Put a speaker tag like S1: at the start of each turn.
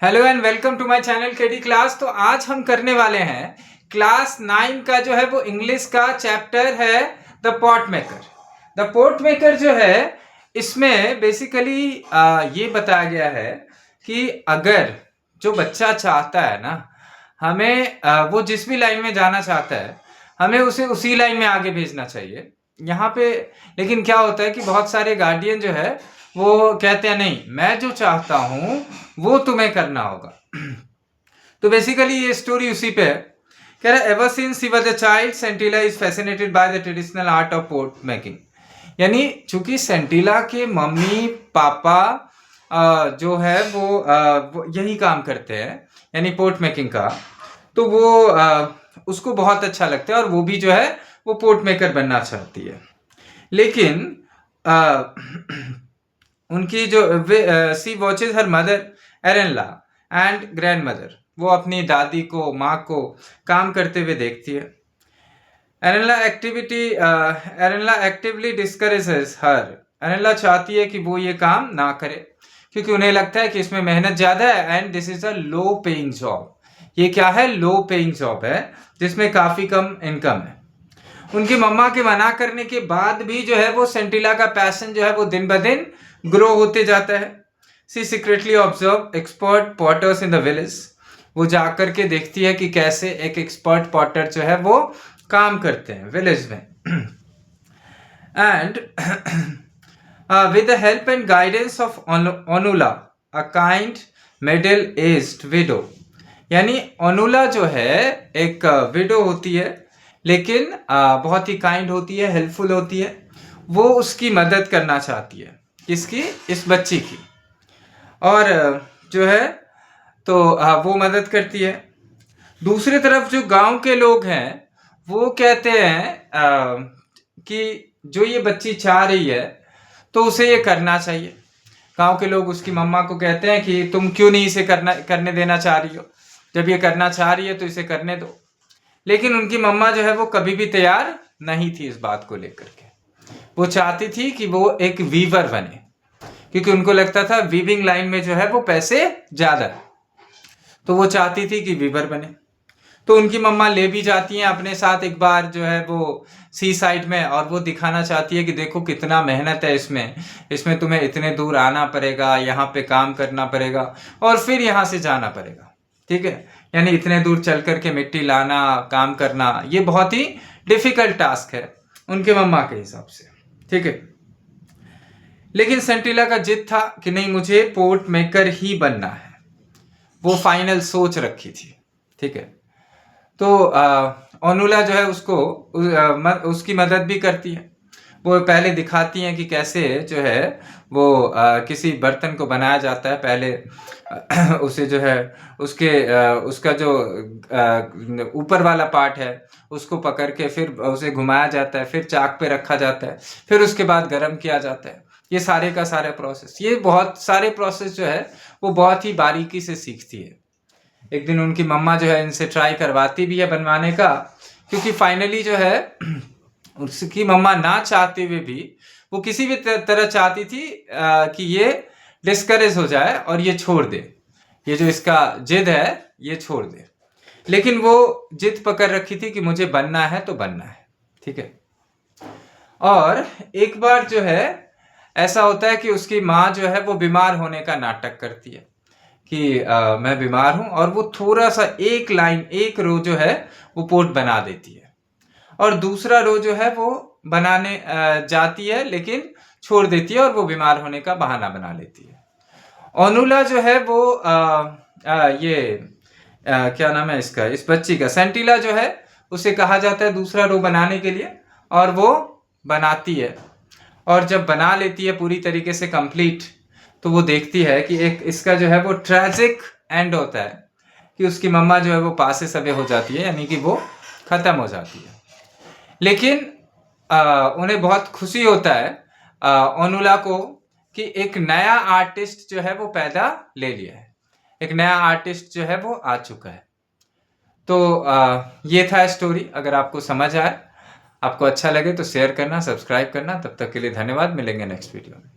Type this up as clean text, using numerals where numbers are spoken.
S1: Hello and welcome to my channel KD class. तो आज हम करने वाले हैं क्लास 9 का जो है वो इंग्लिश का चैप्टर है the pot maker. The pot maker जो है इसमें बेसिकली ये बताया गया है कि अगर जो बच्चा चाहता है ना, हमें वो जिस भी लाइन में जाना चाहता है हमें उसे उसी लाइन में आगे भेजना चाहिए यहाँ पे। लेकिन क्या होता है कि बहुत सारे गार्डियन जो है वो कहते हैं नहीं, मैं जो चाहता हूँ वो तुम्हें करना होगा। तो बेसिकली ये स्टोरी उसी पे है। कह रहा ever since he was a child Sentila is fascinated by the traditional art of pot making. यानी चूंकि सेंटिला के मम्मी पापा जो है वो यही काम करते हैं यानी पोट मेकिंग का, तो वो उसको बहुत अच्छा लगता है और वो भी जो है वो पोट मेकर बनना चाहती है। लेकिन उनकी जो she watches her mother Arenla and grandmother, वो अपनी दादी को माँ को काम करते हुए देखती है। एरेनला एक्टिवली डिस्करेजेस हर। एरेनला चाहती है कि वो ये काम ना करे क्योंकि उन्हें लगता है कि इसमें मेहनत ज्यादा है and this is a low paying job. ये क्या है? लो पेइंग जॉब है जिसमें काफी कम इनकम है। उनकी मम्मा के मना करने के बाद भी जो है वो सेंटिला का पैशन जो है वो दिन ब दिन ग्रो होते जाता है। She secretly observe expert potters in the village. वो जाकर के देखती है कि कैसे एक एक्सपर्ट पॉटर जो है वो काम करते हैं विलेज में। And with the help and guidance of Onula a kind middle aged widow. यानी ओनुला जो है एक विडो होती है लेकिन बहुत ही काइंड होती है, हेल्पफुल होती है। वो उसकी मदद करना चाहती है। किसकी? इस बच्ची की। और जो है तो वो मदद करती है। दूसरी तरफ जो गांव के लोग हैं वो कहते हैं कि जो ये बच्ची चाह रही है तो उसे ये करना चाहिए। गांव के लोग उसकी मम्मा को कहते हैं कि तुम क्यों नहीं इसे करने देना चाह रही हो, जब ये करना चाह रही है तो इसे करने दो। लेकिन उनकी मम्मा जो है वो कभी भी तैयार नहीं थी इस बात को लेकर के। वो चाहती थी कि वो एक वीवर बने क्योंकि उनको लगता था वीविंग लाइन में जो है वो पैसे ज्यादा है, तो वो चाहती थी कि वीवर बने। तो उनकी मम्मा ले भी जाती हैं अपने साथ एक बार जो है वो सी साइड में, और वो दिखाना चाहती है कि देखो कितना मेहनत है इसमें तुम्हें इतने दूर आना पड़ेगा, यहाँ पे काम करना पड़ेगा और फिर यहाँ से जाना पड़ेगा। ठीक है, यानी इतने दूर चल करके मिट्टी लाना, काम करना, ये बहुत ही डिफिकल्ट टास्क है उनके मम्मा के हिसाब से। ठीक है, लेकिन सेंटिला का जिद था कि नहीं, मुझे पोट मेकर ही बनना है। वो फाइनल सोच रखी थी। ठीक है, तो ओनुला जो है उसको उसकी मदद भी करती है। वो पहले दिखाती हैं कि कैसे जो है वो किसी बर्तन को बनाया जाता है। पहले उसे जो है उसका जो ऊपर वाला पार्ट है उसको पकड़ के फिर उसे घुमाया जाता है, फिर चाक पे रखा जाता है, फिर उसके बाद गर्म किया जाता है। ये सारे का सारा प्रोसेस, ये बहुत सारे प्रोसेस जो है वो बहुत ही बारीकी से सीखती है। एक दिन उनकी मम्मा जो है इनसे ट्राई करवाती भी है बनवाने का, क्योंकि फाइनली जो है उसकी मम्मा ना चाहते हुए भी वो किसी भी तरह चाहती थी कि ये डिस्करेज हो जाए और ये छोड़ दे, ये जो इसका जिद है ये छोड़ दे। लेकिन वो जिद पकड़ रखी थी कि मुझे बनना है तो बनना है। ठीक है, और एक बार जो है ऐसा होता है कि उसकी माँ जो है वो बीमार होने का नाटक करती है कि मैं बीमार हूं, और वो थोड़ा सा एक लाइन, एक रो जो है वो पोट बना देती है और दूसरा रो जो है वो बनाने जाती है लेकिन छोड़ देती है और वो बीमार होने का बहाना बना लेती है। ओनुला जो है वो क्या नाम है इसका, इस बच्ची का, सेंटिला जो है उसे कहा जाता है दूसरा रो बनाने के लिए, और वो बनाती है। और जब बना लेती है पूरी तरीके से कंप्लीट, तो वो देखती है कि एक इसका जो है वो ट्रेजिक एंड होता है कि उसकी मम्मा जो है वो पासे सबे हो जाती है, यानी कि वो खत्म हो जाती है। लेकिन उन्हें बहुत खुशी होता है ओनुला को कि एक नया आर्टिस्ट जो है वो पैदा ले लिया है, एक नया आर्टिस्ट जो है वो आ चुका है। तो ये था स्टोरी। अगर आपको समझ आए, आपको अच्छा लगे तो शेयर करना, सब्सक्राइब करना। तब तक के लिए धन्यवाद, मिलेंगे नेक्स्ट वीडियो में।